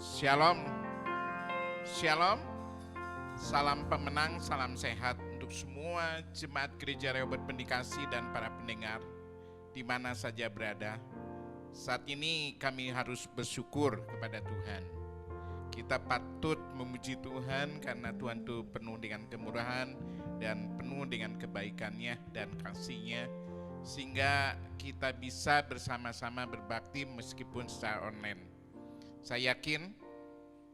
Shalom, Shalom, salam pemenang, salam sehat untuk semua jemaat Gereja Rehoboth Pendikasi dan para pendengar di mana saja berada. Saat ini kami harus bersyukur kepada Tuhan. Kita patut memuji Tuhan karena Tuhan itu penuh dengan kemurahan dan penuh dengan kebaikannya dan kasih-Nya, sehingga kita bisa bersama-sama berbakti meskipun secara online. Saya yakin,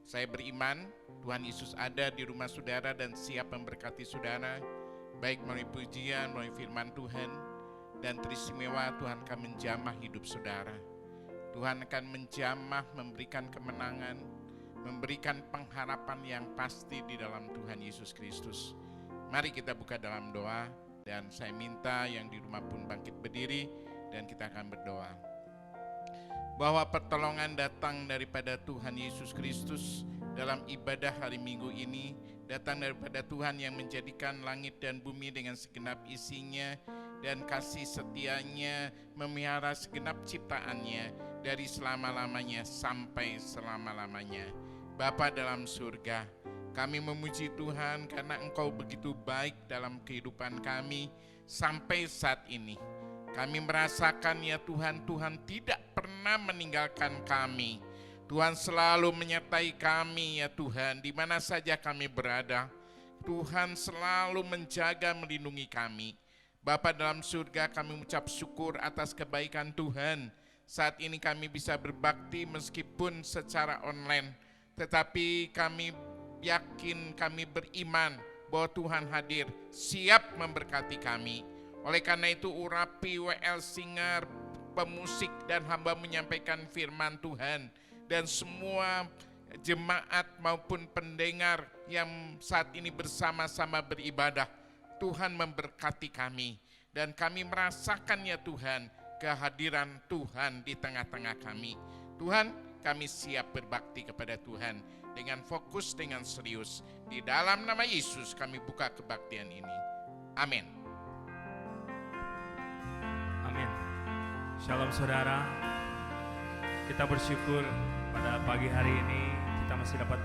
saya beriman Tuhan Yesus ada di rumah saudara dan siap memberkati saudara, baik melalui pujian, melalui firman Tuhan, dan teristimewa Tuhan akan menjamah hidup saudara. Tuhan akan menjamah, memberikan kemenangan, memberikan pengharapan yang pasti di dalam Tuhan Yesus Kristus. Mari kita buka dalam doa, dan saya minta yang di rumah pun bangkit berdiri dan kita akan berdoa. Bahwa pertolongan datang daripada Tuhan Yesus Kristus dalam ibadah hari Minggu ini, datang daripada Tuhan yang menjadikan langit dan bumi dengan segenap isinya, dan kasih setianya memelihara segenap ciptaannya dari selama-lamanya sampai selama-lamanya. Bapa dalam surga, kami memuji Tuhan karena Engkau begitu baik dalam kehidupan kami sampai saat ini. Kami merasakan ya Tuhan, Tuhan tidak pernah meninggalkan kami. Tuhan selalu menyertai kami ya Tuhan, di mana saja kami berada. Tuhan selalu menjaga, melindungi kami. Bapa dalam surga, kami mengucap syukur atas kebaikan Tuhan. Saat ini kami bisa berbakti meskipun secara online, tetapi kami yakin, kami beriman bahwa Tuhan hadir, siap memberkati kami. Oleh karena itu urapi WL Singer, pemusik dan hamba menyampaikan firman Tuhan, dan semua jemaat maupun pendengar yang saat ini bersama-sama beribadah, Tuhan memberkati kami, dan kami merasakan ya Tuhan, kehadiran Tuhan di tengah-tengah kami. Tuhan, kami siap berbakti kepada Tuhan dengan fokus, dengan serius. Di dalam nama Yesus kami buka kebaktian ini. Amin. Amin. Shalom saudara, kita bersyukur pada pagi hari ini kita masih dapat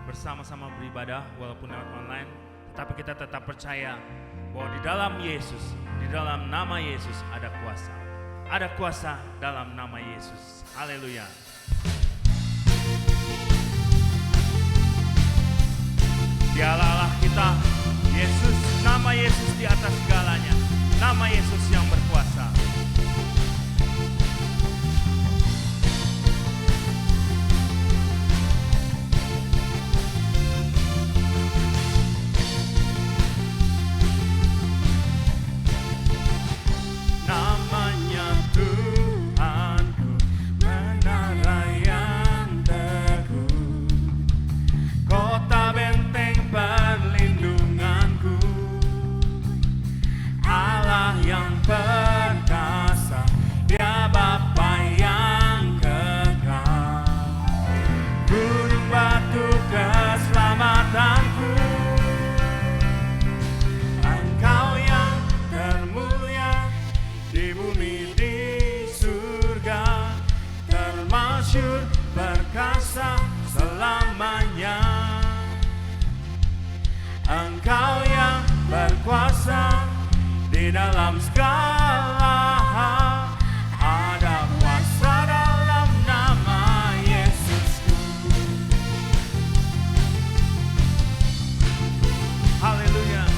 bersama-sama beribadah walaupun lewat online, tetapi kita tetap percaya bahwa di dalam Yesus, di dalam nama Yesus ada kuasa. Ada kuasa dalam nama Yesus. Haleluya. Dialah Allah kita, Yesus, nama Yesus di atas segalanya. Nama Yesus yang berkuasa. Namanya Tuhanku, menara yang teguh, kota benteng perlindunganku, Allah yang perkasa, Dia Bapa yang kekal, gunung batu keselamatanku, Engkau yang termulia di bumi di surga, termasyhur perkasa selamanya. Engkau yang berkuasa di dalam segala hal, ada kuasa dalam nama Yesusku. Haleluya.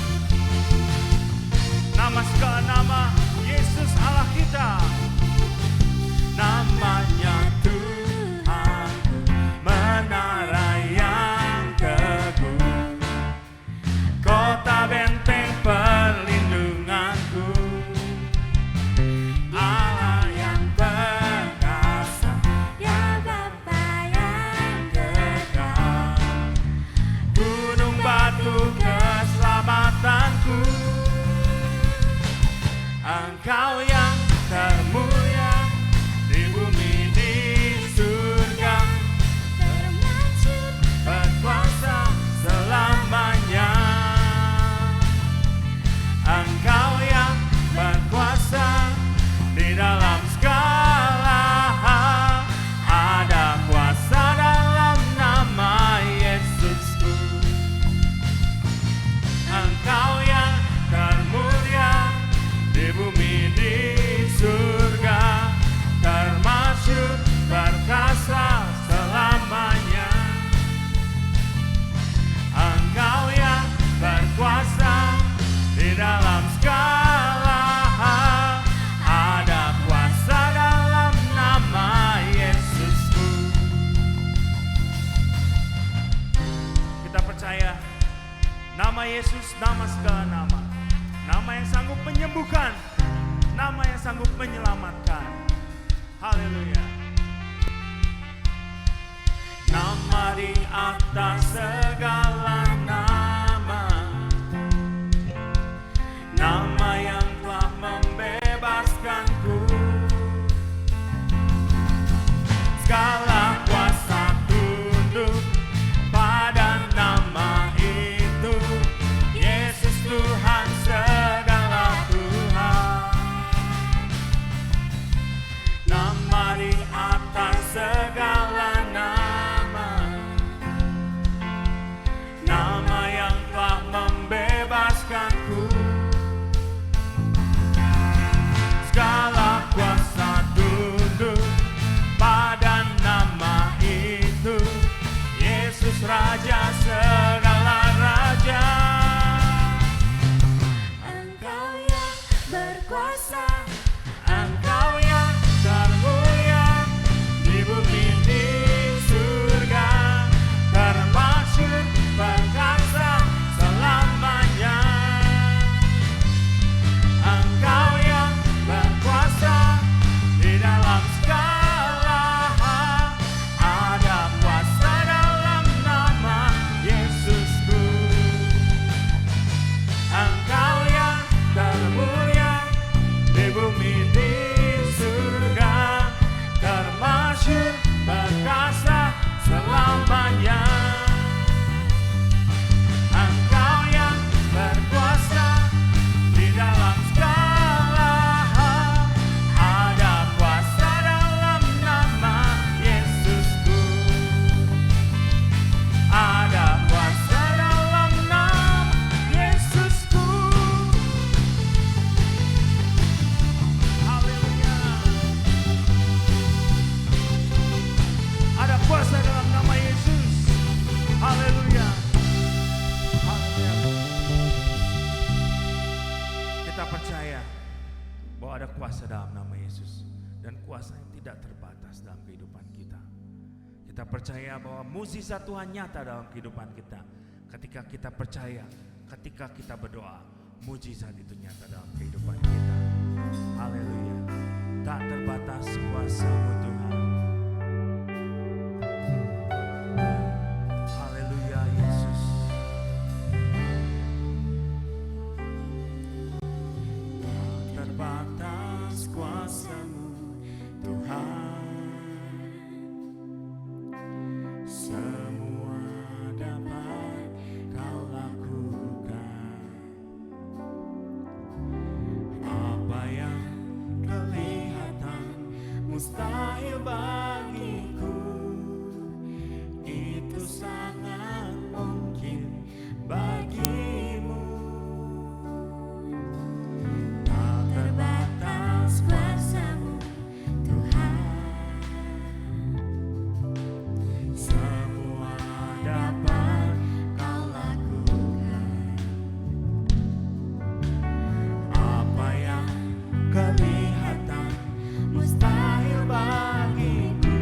Nama segala nama, Yesus Allah kita. Namanya Tuhan, menara yang teguh, kota benteng perlindunganku, nama segala nama. Nama yang sanggup menyembuhkan, nama yang sanggup menyelamatkan. Haleluya. Nama di atas segala nama, nama yang telah membebaskanku. Segala kuasa tunduk pada nama itu, Yesus Tuhan segala Tuhan. Nama di atas segala nama, nama yang telah membebaskanku. Segala kuasa tunduk pada nama itu, Yesus Raja segala raja. Engkau yang berkuasa, Engkau yang termulia di bumi di surga, termasyhur perkasa selamanya. Engkau yang berkuasa di dalam segala hal, ada kuasa dalam nama Yesusku. Engkau yang termulia di bumi di surga, termasyhur perkasa selamanya. Engkau yang berkuasa di dalam segala hal, ada kuasa dalam nama Yesusku. Ada kuasa dalam nama Yesusku. Haleluya. Ada kuasa dalam nama Yesus. Haleluya. Haleluya. Kita percaya bahwa ada kuasa dalam nama Yesus, dan kuasa yang tidak terbatas dalam kehidupan kita. Kita percaya bahwa mukjizat Tuhan nyata dalam kehidupan kita. Ketika kita percaya, ketika kita berdoa, mukjizat itu nyata dalam kehidupan kita. Haleluya. Tak terbatas kuasa-Mu Tuhan. Haleluya Yesus. Tak terbatas kuasa-Mu Tuhan. Semua dapat Kau lakukan. Apa yang kelihatan mustahil bagiku, itu sangat mungkin bagimu. Tak terbatas kuasa-Mu Tuhan. semua dapat Kau lakukan. Apa yang kelihatan mustahil bagiku,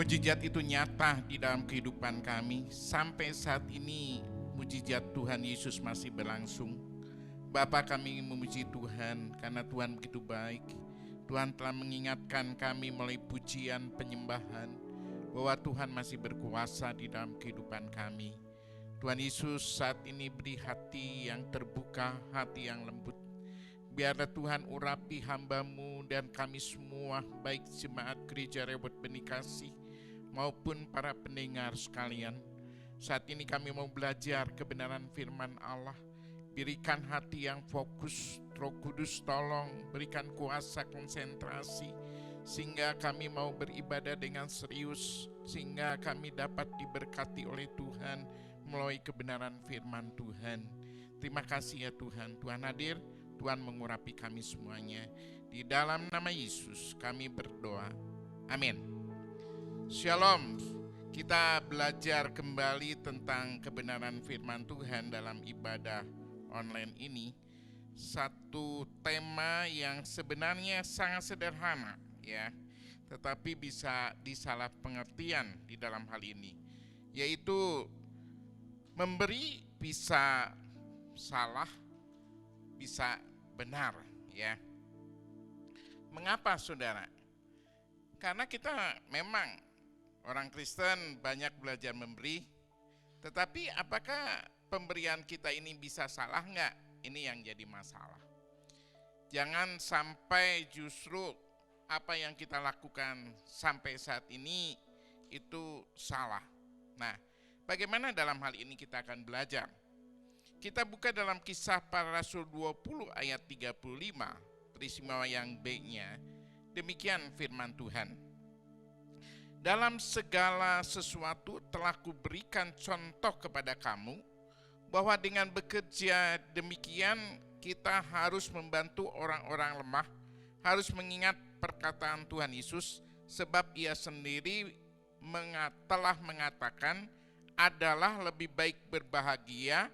mujizat itu nyata di dalam kehidupan kami. Sampai saat ini mujizat Tuhan Yesus masih berlangsung. Bapa, kami memuji Tuhan karena Tuhan begitu baik. Tuhan telah mengingatkan kami melalui pujian penyembahan bahwa Tuhan masih berkuasa di dalam kehidupan kami. Tuhan Yesus saat ini beri hati yang terbuka, hati yang lembut. Biarlah Tuhan urapi hamba-Mu dan kami semua, baik jemaat Gereja Rehoboth Benih Kasih maupun para pendengar sekalian. Saat ini kami mau belajar kebenaran firman Allah. Berikan hati yang fokus, Roh Kudus tolong berikan kuasa konsentrasi, sehingga kami mau beribadah dengan serius, sehingga kami dapat diberkati oleh Tuhan melalui kebenaran firman Tuhan. Terima kasih ya Tuhan, Tuhan hadir, Tuhan mengurapi kami semuanya. Di dalam nama Yesus kami berdoa, amin. Shalom. Kita belajar kembali tentang kebenaran firman Tuhan dalam ibadah online ini. Satu tema yang sebenarnya sangat sederhana ya, tetapi bisa disalah pengertian di dalam hal ini, yaitu memberi bisa salah, bisa benar ya. Mengapa saudara? Karena kita memang orang Kristen banyak belajar memberi, tetapi apakah pemberian kita ini bisa salah enggak? Ini yang jadi masalah. Jangan sampai justru apa yang kita lakukan sampai saat ini itu salah. Nah, bagaimana dalam hal ini kita akan belajar? Kita buka dalam Kisah Para Rasul 20 ayat 35, peristiwa yang B-nya. Demikian firman Tuhan. Dalam segala sesuatu telah kuberikan contoh kepada kamu, bahwa dengan bekerja demikian kita harus membantu orang-orang lemah, harus mengingat perkataan Tuhan Yesus, sebab ia sendiri telah mengatakan adalah lebih baik berbahagia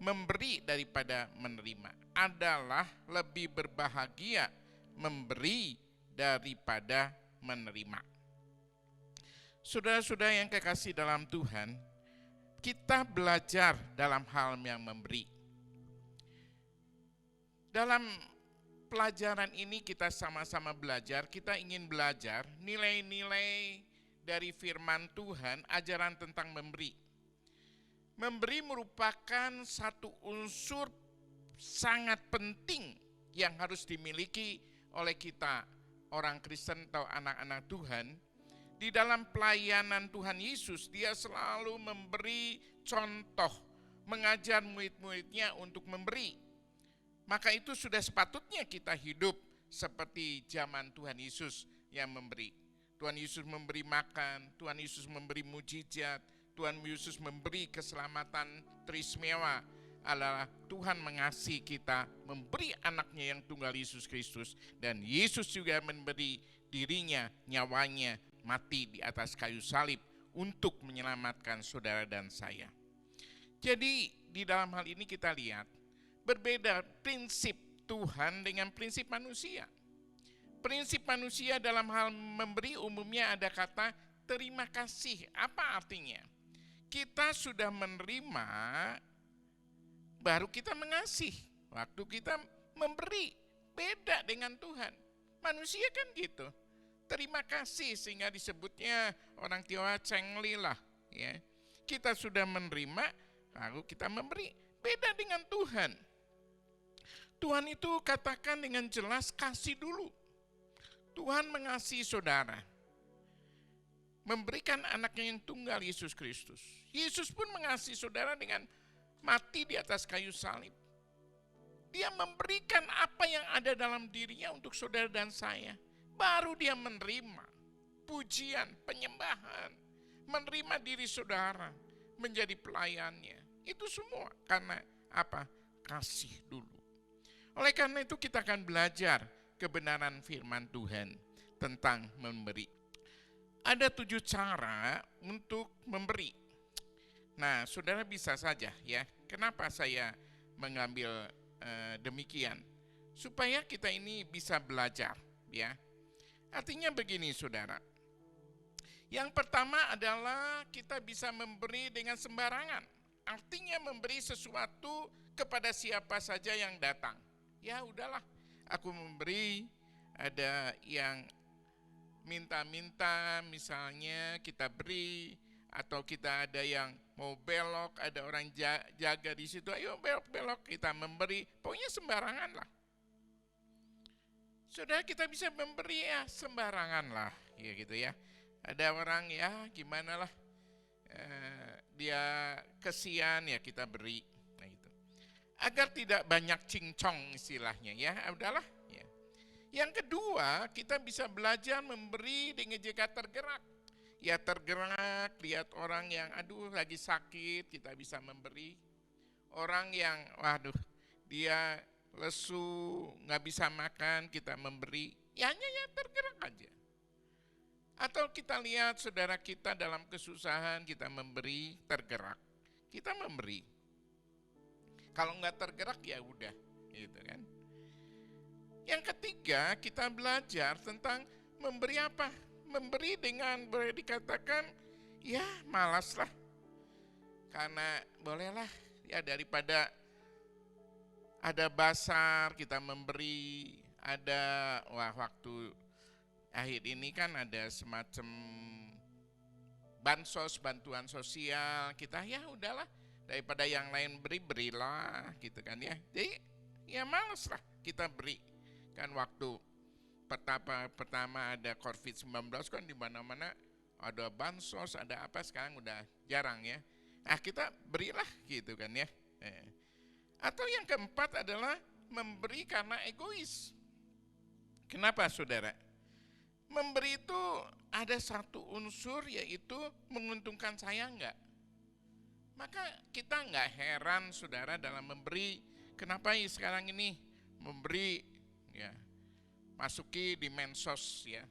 memberi daripada menerima. Adalah lebih berbahagia memberi daripada menerima. Saudara-saudara yang kekasih dalam Tuhan, kita belajar dalam hal yang memberi. Dalam pelajaran ini kita sama-sama belajar, kita ingin belajar nilai-nilai dari firman Tuhan, ajaran tentang memberi. Memberi merupakan satu unsur sangat penting yang harus dimiliki oleh kita, orang Kristen atau anak-anak Tuhan. Di dalam pelayanan Tuhan Yesus, dia selalu memberi contoh, mengajar murid-muridnya untuk memberi. Maka itu sudah sepatutnya kita hidup seperti zaman Tuhan Yesus yang memberi. Tuhan Yesus memberi makan, Tuhan Yesus memberi mujizat, Tuhan Yesus memberi keselamatan teristimewa. Adalah Tuhan mengasihi kita, memberi anaknya yang tunggal Yesus Kristus. Dan Yesus juga memberi dirinya, nyawanya, mati di atas kayu salib untuk menyelamatkan saudara dan saya. Jadi di dalam hal ini kita lihat berbeda prinsip Tuhan dengan prinsip manusia. Prinsip manusia dalam hal memberi umumnya ada kata terima kasih. Apa artinya? Kita sudah menerima baru kita mengasihi. Waktu kita memberi beda dengan Tuhan. Manusia kan gitu. Terima kasih sehingga disebutnya orang Tionghoa cengli lah ya. Kita sudah menerima lalu kita memberi. Beda dengan Tuhan. Tuhan itu katakan dengan jelas kasih dulu. Tuhan mengasihi saudara. Memberikan anaknya yang tunggal Yesus Kristus. Yesus pun mengasihi saudara dengan mati di atas kayu salib. Dia memberikan apa yang ada dalam dirinya untuk saudara dan saya. Baru dia menerima pujian, penyembahan, menerima diri saudara, menjadi pelayannya. Itu semua karena apa? Kasih dulu. Oleh karena itu kita akan belajar kebenaran firman Tuhan tentang memberi. Ada 7 cara untuk memberi. Nah, saudara bisa saja ya. Kenapa saya mengambil demikian? Supaya kita ini bisa belajar ya. Artinya begini saudara, Yang pertama adalah kita bisa memberi dengan sembarangan. Artinya memberi sesuatu kepada siapa saja yang datang. Ya udahlah, aku memberi. Ada yang minta-minta, misalnya kita beri, atau kita ada yang mau belok, ada orang jaga di situ, ayo belok-belok, kita memberi. Pokoknya sembarangan lah. Saudara, kita bisa memberi ya sembarangan lah, ya gitu ya. Ada orang ya gimana lah, dia kesian ya kita beri, nah gitu. Agar tidak banyak cincong istilahnya ya, udahlah. Ya. Yang kedua, kita bisa belajar memberi dengan jika tergerak. Ya tergerak, lihat orang yang aduh lagi sakit, kita bisa memberi. Orang yang waduh dia lesu, nggak bisa makan, kita memberi. Ya hanya ya tergerak aja. Atau kita lihat saudara kita dalam kesusahan, kita memberi, tergerak. Kita memberi. Kalau nggak tergerak ya udah, gitu kan. Yang ketiga, kita belajar tentang memberi apa? Memberi dengan boleh dikatakan, ya malas lah. Karena bolehlah, ya daripada ada basar kita memberi, ada waktu akhir ini kan ada semacam bansos, bantuan sosial, kita ya udahlah daripada yang lain berilah gitu kan ya. Jadi ya malas lah kita beri. Kan waktu pertama ada COVID-19 kan di mana-mana ada bansos, ada apa, sekarang udah jarang ya. Nah kita berilah gitu kan ya. Atau yang keempat adalah memberi karena egois. Kenapa saudara? Memberi itu ada satu unsur yaitu menguntungkan saya enggak. Maka kita enggak heran saudara dalam memberi. Kenapa sekarang ini memberi ya, masuki di medsos ya,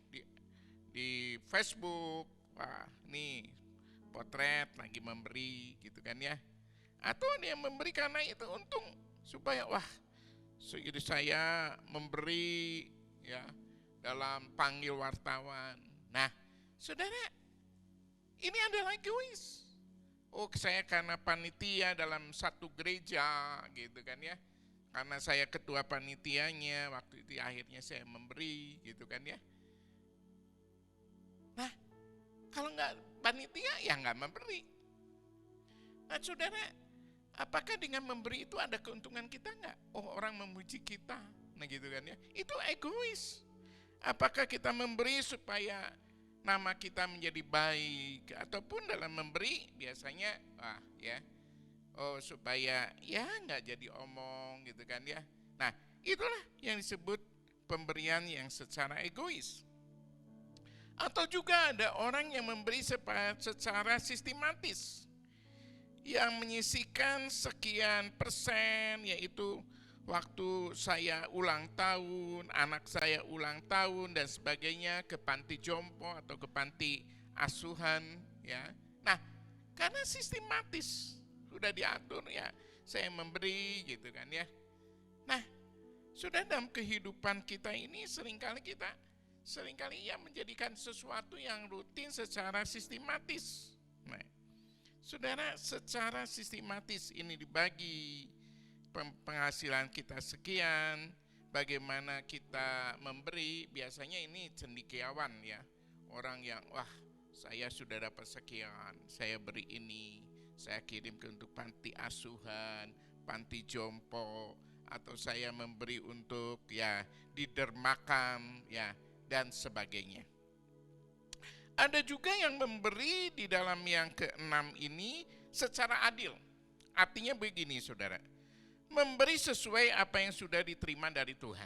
di Facebook, wah nih potret lagi memberi gitu kan ya. Atau dia memberi karena itu untung supaya wah jadi saya memberi ya dalam panggil wartawan. Nah saudara, ini adalah egois. Oh saya karena panitia dalam satu gereja gitu kan ya, karena saya ketua panitianya, waktu itu akhirnya saya memberi gitu kan ya. Nah kalau nggak panitia ya nggak memberi. Nah saudara, apakah dengan memberi itu ada keuntungan kita nggak? Oh orang memuji kita, nah gitu kan ya. Itu egois. Apakah kita memberi supaya nama kita menjadi baik, ataupun dalam memberi biasanya ya, oh supaya ya nggak jadi omong gitu kan ya. Nah itulah yang disebut pemberian yang secara egois. Atau juga ada orang yang memberi secara sistematis, yang menyisihkan sekian persen, yaitu waktu saya ulang tahun, anak saya ulang tahun dan sebagainya, ke panti jompo atau ke panti asuhan ya. Nah karena sistematis sudah diatur ya, saya memberi gitu kan ya. Nah sudah dalam kehidupan kita ini seringkali ya menjadikan sesuatu yang rutin secara sistematis. Nah saudara, secara sistematis ini dibagi penghasilan kita sekian, bagaimana kita memberi, biasanya ini cendekiawan ya. Orang yang wah saya sudah dapat sekian, saya beri ini, saya kirim ke untuk panti asuhan, panti jompo, atau saya memberi untuk ya didermakan ya dan sebagainya. Ada juga yang memberi di dalam yang keenam ini secara adil. Artinya begini saudara, memberi sesuai apa yang sudah diterima dari Tuhan.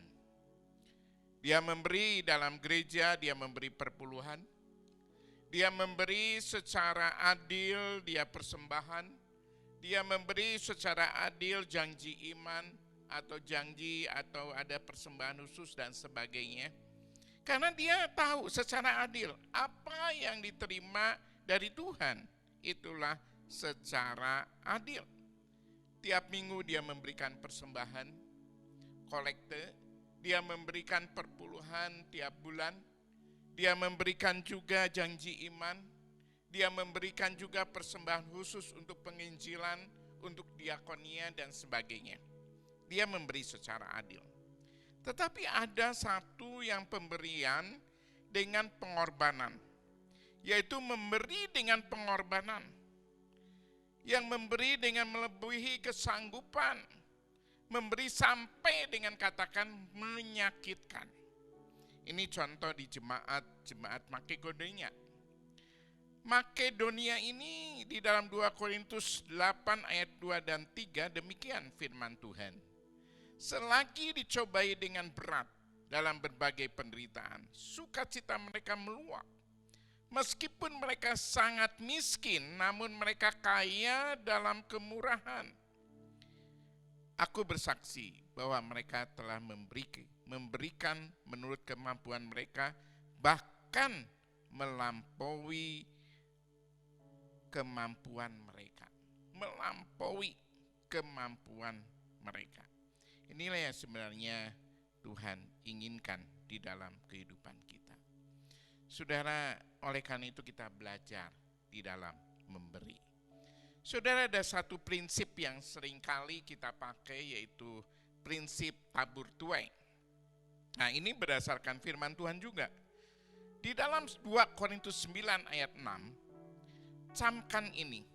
Dia memberi dalam gereja, dia memberi perpuluhan. Dia memberi secara adil, dia persembahan. Dia memberi secara adil janji iman atau janji atau ada persembahan khusus dan sebagainya. Karena dia tahu secara adil apa yang diterima dari Tuhan, itulah secara adil. Tiap minggu dia memberikan persembahan, kolekte, dia memberikan perpuluhan tiap bulan, Dia memberikan juga janji iman. Dia memberikan juga persembahan khusus untuk penginjilan, untuk diakonia dan sebagainya. Dia memberi secara adil. Tetapi ada satu yang pemberian dengan pengorbanan, yaitu memberi dengan pengorbanan, yang memberi dengan melebihi kesanggupan, memberi sampai dengan katakan menyakitkan. Ini contoh di jemaat Makedonia. Makedonia ini di dalam 2 Korintus 8 ayat 2 dan 3 demikian firman Tuhan. Selagi dicobai dengan berat dalam berbagai penderitaan, sukacita mereka meluap. Meskipun mereka sangat miskin, namun mereka kaya dalam kemurahan. Aku bersaksi bahwa mereka telah memberikan menurut kemampuan mereka, bahkan melampaui kemampuan mereka. Melampaui kemampuan mereka. Inilah yang sebenarnya Tuhan inginkan di dalam kehidupan kita. Saudara, oleh karena itu kita belajar di dalam memberi. Saudara, ada satu prinsip yang seringkali kita pakai, yaitu prinsip tabur tuai. Nah, ini berdasarkan firman Tuhan juga. Di dalam 2 Korintus 9 ayat 6, camkan ini,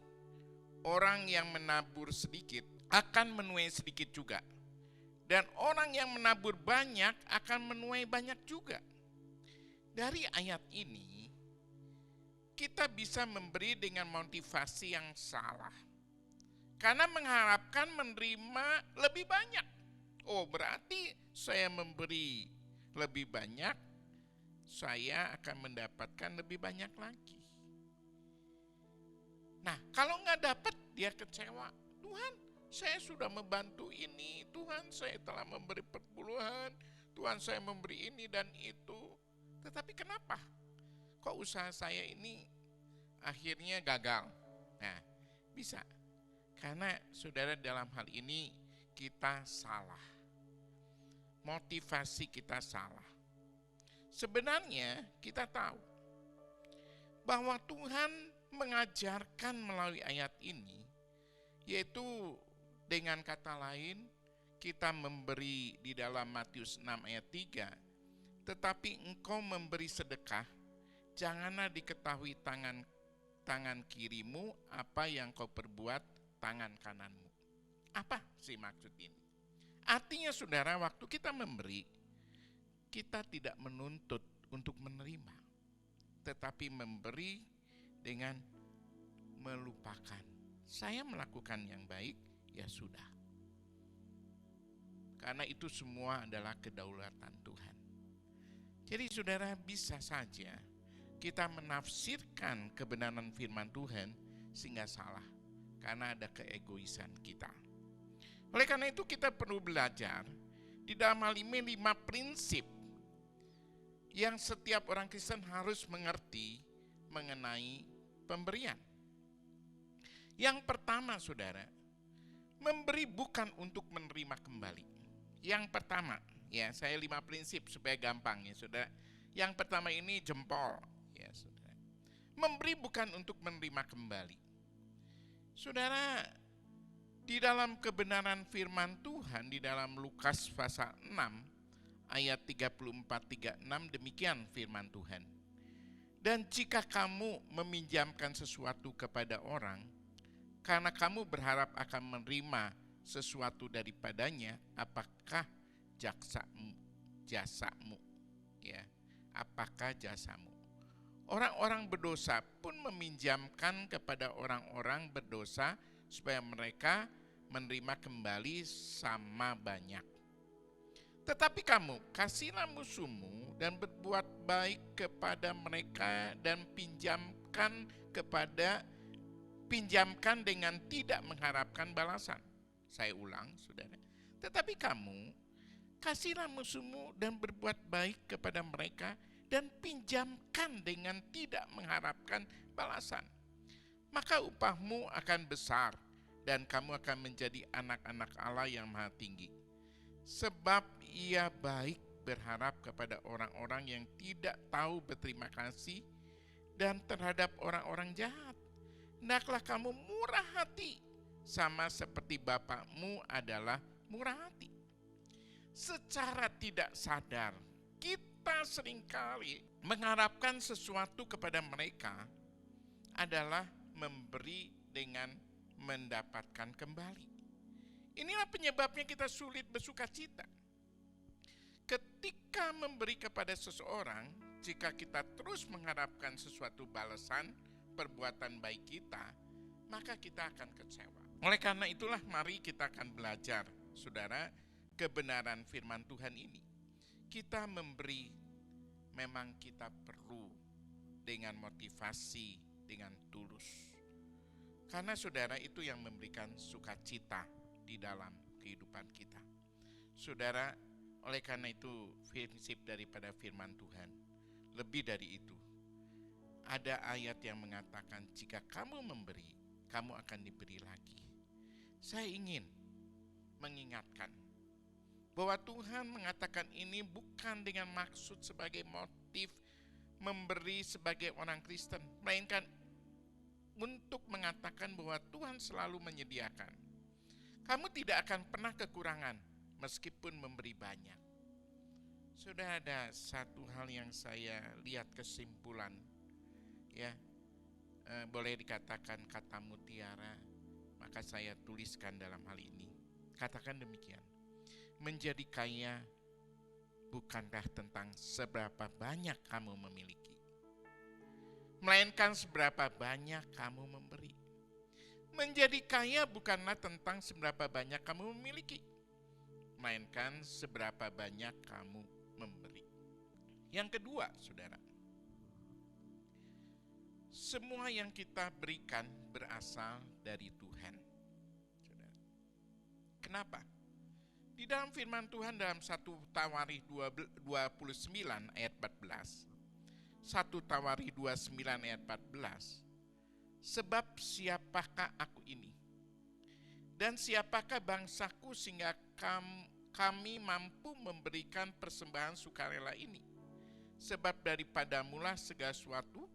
orang yang menabur sedikit akan menuai sedikit juga. Dan orang yang menabur banyak akan menuai banyak juga. Dari ayat ini, kita bisa memberi dengan motivasi yang salah. Karena mengharapkan menerima lebih banyak. Oh, berarti saya memberi lebih banyak, saya akan mendapatkan lebih banyak lagi. Nah, kalau nggak dapat, dia kecewa. Tuhan, saya sudah membantu ini. Tuhan, saya telah memberi perpuluhan. Tuhan, saya memberi ini dan itu. Tetapi kenapa? Kok usaha saya ini akhirnya gagal? Nah, bisa. Karena saudara, dalam hal ini kita salah. Motivasi kita salah. Sebenarnya kita tahu bahwa Tuhan mengajarkan melalui ayat ini, yaitu dengan kata lain, kita memberi di dalam Matius 6 ayat 3, tetapi engkau memberi sedekah, janganlah diketahui tangan kirimu apa yang kau perbuat tangan kananmu. Apa sih maksud ini? Artinya saudara, waktu kita memberi, kita tidak menuntut untuk menerima, tetapi memberi dengan melupakan. Saya melakukan yang baik, ya sudah. Karena itu semua adalah kedaulatan Tuhan. Jadi saudara, bisa saja kita menafsirkan kebenaran firman Tuhan sehingga salah. Karena ada keegoisan kita. Oleh karena itu kita perlu belajar di dalam hal ini 5 prinsip yang setiap orang Kristen harus mengerti mengenai pemberian. Yang pertama saudara, memberi bukan untuk menerima kembali. Yang pertama, ya saya 5 prinsip supaya gampang ya saudara. Yang pertama ini jempol, ya saudara. Memberi bukan untuk menerima kembali. Saudara, di dalam kebenaran firman Tuhan di dalam Lukas pasal 6 ayat 34-36 demikian firman Tuhan. Dan jika kamu meminjamkan sesuatu kepada orang, karena kamu berharap akan menerima sesuatu daripadanya, apakah jasamu? Ya, apakah jasamu? Orang-orang berdosa pun meminjamkan kepada orang-orang berdosa supaya mereka menerima kembali sama banyak. Tetapi kamu kasihlah musuhmu dan berbuat baik kepada mereka dan pinjamkan dengan tidak mengharapkan balasan. Saya ulang, saudara. Tetapi kamu kasihlah musuhmu dan berbuat baik kepada mereka dan pinjamkan dengan tidak mengharapkan balasan. Maka upahmu akan besar dan kamu akan menjadi anak-anak Allah yang Maha Tinggi. Sebab ia baik berharap kepada orang-orang yang tidak tahu berterima kasih dan terhadap orang-orang jahat. Hendaklah kamu murah hati, sama seperti Bapakmu adalah murah hati. Secara tidak sadar, kita seringkali mengharapkan sesuatu kepada mereka adalah memberi dengan mendapatkan kembali. Inilah penyebabnya kita sulit bersuka cita. Ketika memberi kepada seseorang, jika kita terus mengharapkan sesuatu balasan perbuatan baik kita, maka kita akan kecewa. Oleh karena itulah mari kita akan belajar, saudara, kebenaran firman Tuhan ini. Kita memberi, memang kita perlu dengan motivasi, dengan tulus. Karena saudara, itu yang memberikan sukacita di dalam kehidupan kita. Saudara, oleh karena itu prinsip daripada firman Tuhan, lebih dari itu, ada ayat yang mengatakan jika kamu memberi, kamu akan diberi lagi. Saya ingin mengingatkan bahwa Tuhan mengatakan ini bukan dengan maksud sebagai motif memberi sebagai orang Kristen, melainkan untuk mengatakan bahwa Tuhan selalu menyediakan. Kamu tidak akan pernah kekurangan meskipun memberi banyak. Sudah ada satu hal yang saya lihat kesimpulan, ya, boleh dikatakan kata mutiara, maka saya tuliskan dalam hal ini. Katakan demikian, menjadi kaya bukanlah tentang seberapa banyak kamu memiliki, melainkan seberapa banyak kamu memberi. Menjadi kaya bukanlah tentang seberapa banyak kamu memiliki, melainkan seberapa banyak kamu memberi. Yang kedua, saudara, semua yang kita berikan berasal dari Tuhan. Saudara, kenapa? Di dalam firman Tuhan dalam 1 Tawarikh 29 ayat 14, 1 Tawarikh 29 ayat 14, sebab siapakah aku ini? Dan siapakah bangsaku sehingga kami mampu memberikan persembahan sukarela ini? Sebab daripadamulah segala sesuatu,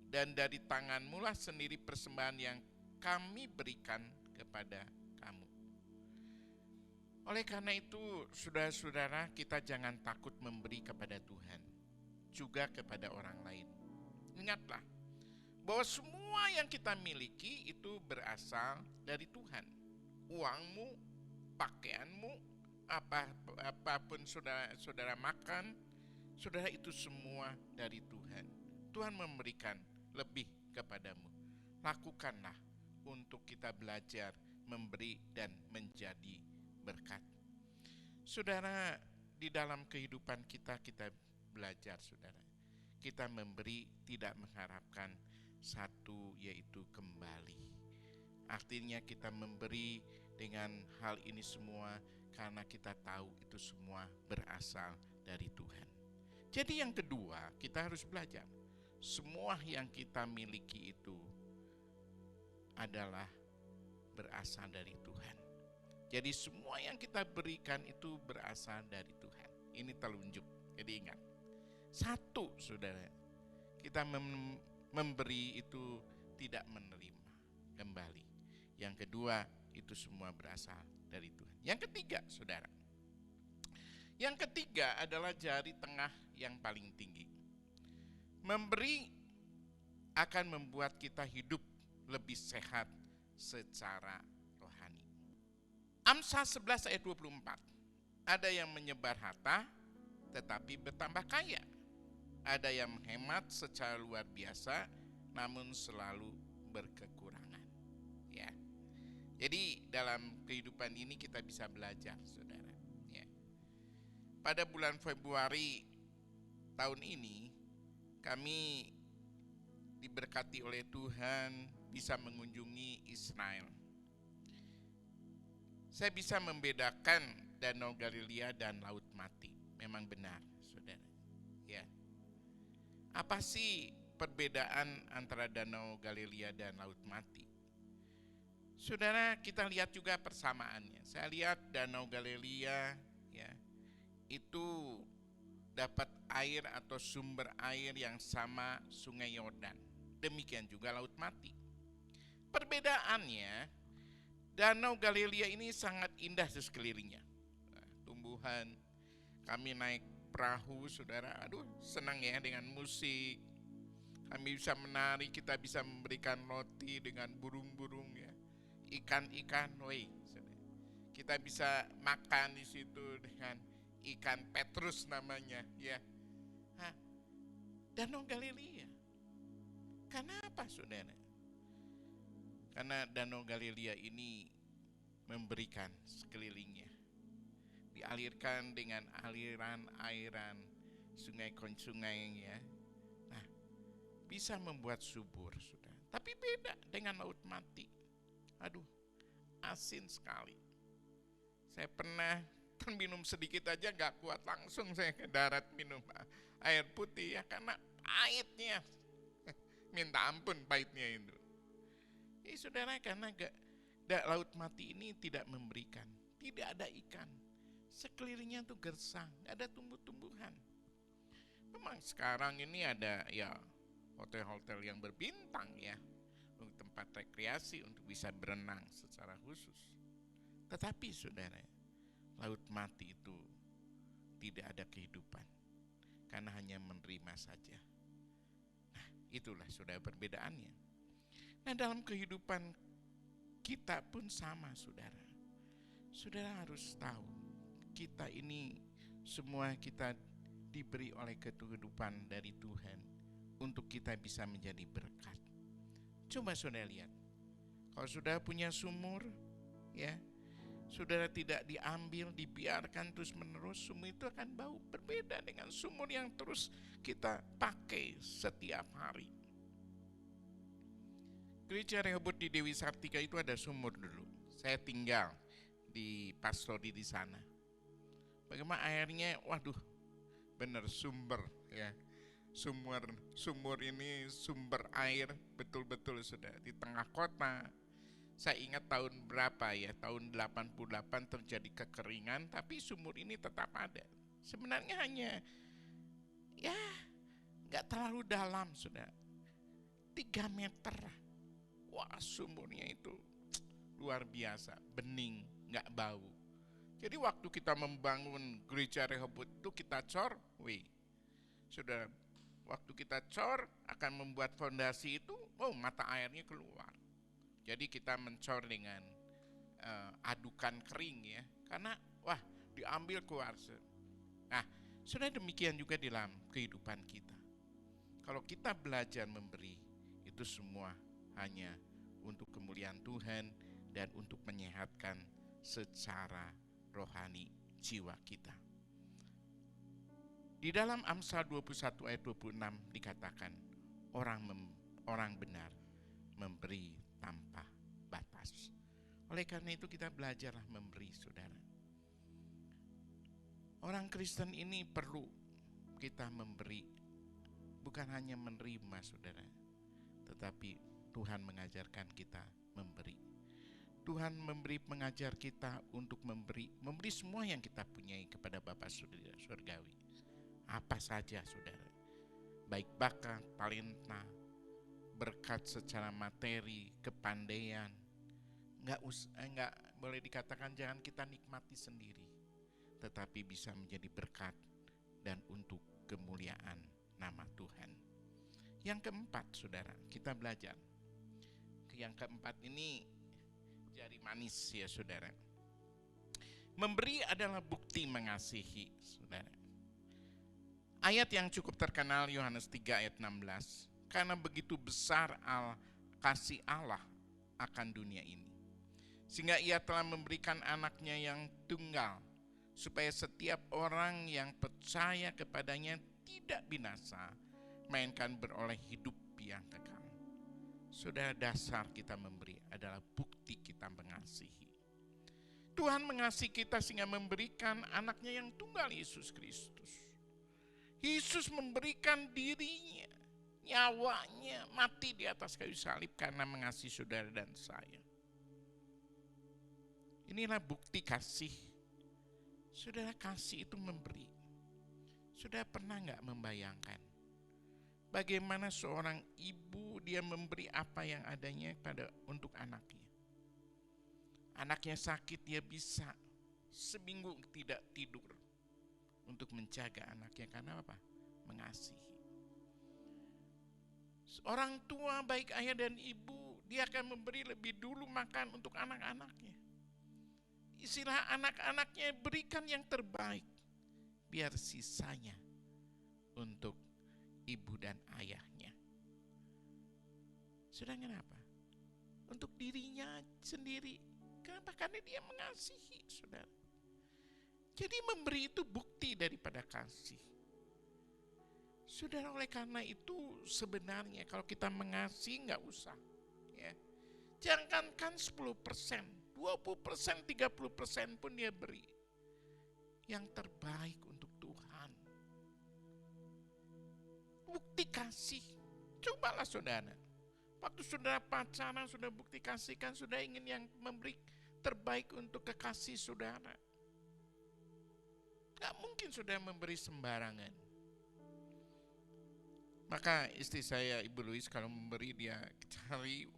dan dari tanganmulah sendiri persembahan yang kami berikan kepada kamu. Oleh karena itu, saudara-saudara, kita jangan takut memberi kepada Tuhan, juga kepada orang lain. Ingatlah bahwa semua yang kita miliki itu berasal dari Tuhan. Uangmu, pakaianmu, apapun saudara makan, saudara, itu semua dari Tuhan. Tuhan memberikan lebih kepadamu. Lakukanlah untuk kita belajar memberi dan menjadi berkat. Saudara, di dalam kehidupan kita belajar, saudara. Kita memberi tidak mengharapkan satu, yaitu kembali. Artinya kita memberi dengan hal ini semua karena kita tahu itu semua berasal dari Tuhan. Jadi yang kedua, kita harus belajar. Semua yang kita miliki itu adalah berasal dari Tuhan. Jadi semua yang kita berikan itu berasal dari Tuhan. Ini telunjuk. Jadi ingat. Satu, saudara, kita memberi itu tidak menerima kembali. Yang kedua, itu semua berasal dari Tuhan. Yang ketiga, saudara, yang ketiga adalah jari tengah yang paling tinggi. Memberi akan membuat kita hidup lebih sehat secara rohani. Amsal 11 ayat 24. Ada yang menyebar harta tetapi bertambah kaya. Ada yang menghemat secara luar biasa namun selalu berkekurangan. Ya. Jadi dalam kehidupan ini kita bisa belajar, saudara. Ya. Pada bulan Februari tahun ini kami diberkati oleh Tuhan bisa mengunjungi Israel. Saya bisa membedakan Danau Galilea dan Laut Mati. Memang benar, saudara. Ya. Apa sih perbedaan antara Danau Galilea dan Laut Mati? Saudara, kita lihat juga persamaannya. Saya lihat Danau Galilea, ya, itu dapat air atau sumber air yang sama Sungai Yordan. Demikian juga Laut Mati. Perbedaannya, Danau Galilea ini sangat indah di sekelilingnya. Tumbuhan, kami naik perahu, saudara, aduh senang ya dengan musik. Kami bisa menari, kita bisa memberikan roti dengan burung-burung ya, ikan-ikan, kita bisa makan di situ dengan ikan petrus namanya ya. Danau Galilea. Kenapa saudara? Karena Danau Galilea ini memberikan sekelilingnya, dialirkan dengan aliran-airan sungai ya. Nah, bisa membuat subur, sudah. Tapi beda dengan Laut Mati. Aduh, asin sekali. Saya pernah minum sedikit aja gak kuat, langsung saya ke darat minum air putih ya, karena pahitnya. Minta ampun pahitnya itu. Saudara, karena Laut Mati ini tidak memberikan, tidak ada ikan. Sekelilingnya tuh gersang, gak ada tumbuh-tumbuhan. Memang sekarang ini ada ya hotel-hotel yang berbintang ya, untuk tempat rekreasi untuk bisa berenang secara khusus. Tetapi saudara, Laut Mati itu tidak ada kehidupan, karena hanya menerima saja. Nah, itulah saudara perbedaannya. Nah, dalam kehidupan kita pun sama saudara. Saudara harus tahu, kita ini semua kita diberi oleh kehidupan dari Tuhan untuk kita bisa menjadi berkat. Coba saudara lihat, kalau saudara punya sumur ya, saudara tidak diambil, dibiarkan terus menerus, sumur itu akan bau. Berbeda dengan sumur yang terus kita pakai setiap hari. Gereja Rehoboth di Dewi Sartika itu ada sumur dulu. Saya tinggal di pastori di sana. Bagaimana airnya? Waduh, benar sumber ya. Sumur ini sumber air betul-betul sudah di tengah kota. Saya ingat tahun berapa ya, tahun 88 terjadi kekeringan, tapi sumur ini tetap ada. Sebenarnya hanya ya gak terlalu dalam sudah, 3 meter. Wah, sumurnya itu luar biasa, bening, gak bau. Jadi waktu kita membangun gereja Rehoboth itu kita cor, sudah waktu kita cor akan membuat fondasi itu, mata airnya keluar. Jadi kita mencor dengan adukan kering ya, karena diambil kuarse. Nah, sudah demikian juga dalam kehidupan kita. Kalau kita belajar memberi, itu semua hanya untuk kemuliaan Tuhan dan untuk menyehatkan secara rohani jiwa kita. Di dalam Amsal 21 ayat 26 dikatakan, orang benar memberi tanpa batas. Oleh karena itu kita belajarlah memberi, saudara. Orang Kristen ini perlu kita memberi, bukan hanya menerima, saudara, tetapi Tuhan mengajarkan kita memberi. Tuhan mengajar kita untuk memberi semua yang kita punyai kepada Bapa Surgawi. Apa saja, saudara, baik bakat, talenta, berkat secara materi, kepandaian, enggak boleh dikatakan jangan kita nikmati sendiri, tetapi bisa menjadi berkat dan untuk kemuliaan nama Tuhan. Yang keempat, saudara, kita belajar. Yang keempat ini jari manis ya, saudara. Memberi adalah bukti mengasihi, saudara. Ayat yang cukup terkenal Yohanes 3 ayat 16. Karena begitu besar kasih Allah akan dunia ini, sehingga ia telah memberikan anaknya yang tunggal, supaya setiap orang yang percaya kepadanya tidak binasa, melainkan beroleh hidup yang kekal. Saudara, dasar kita memberi adalah bukti kita mengasihi. Tuhan mengasihi kita sehingga memberikan anaknya yang tunggal, Yesus Kristus. Yesus memberikan dirinya, nyawanya, mati di atas kayu salib karena mengasihi saudara dan saya. Inilah bukti kasih. Saudara, kasih itu memberi. Sudah pernah nggak membayangkan bagaimana seorang ibu dia memberi apa yang adanya untuk anaknya? Anaknya sakit, dia bisa seminggu tidak tidur untuk menjaga anaknya. Karena apa? Mengasihi. Seorang tua baik ayah dan ibu, dia akan memberi lebih dulu makan untuk anak-anaknya. Istilah anak-anaknya, berikan yang terbaik, biar sisanya untuk ibu dan ayahnya. Sudah kenapa? Untuk dirinya sendiri. Kenapa? Karena dia mengasihi, saudara. Jadi memberi itu bukti daripada kasih. Saudara, oleh karena itu sebenarnya kalau kita mengasihi nggak usah. Ya. Jangankan 10%, 20%, 30% pun dia beri. Yang terbaik untuk Tuhan. Bukti kasih. Cobalah saudara. Waktu saudara pacaran, sudah bukti kasih kan, sudah ingin yang memberi terbaik untuk kekasih saudara. Gak mungkin saudara memberi sembarangan. Maka istri saya, Ibu Louis, kalau memberi dia cari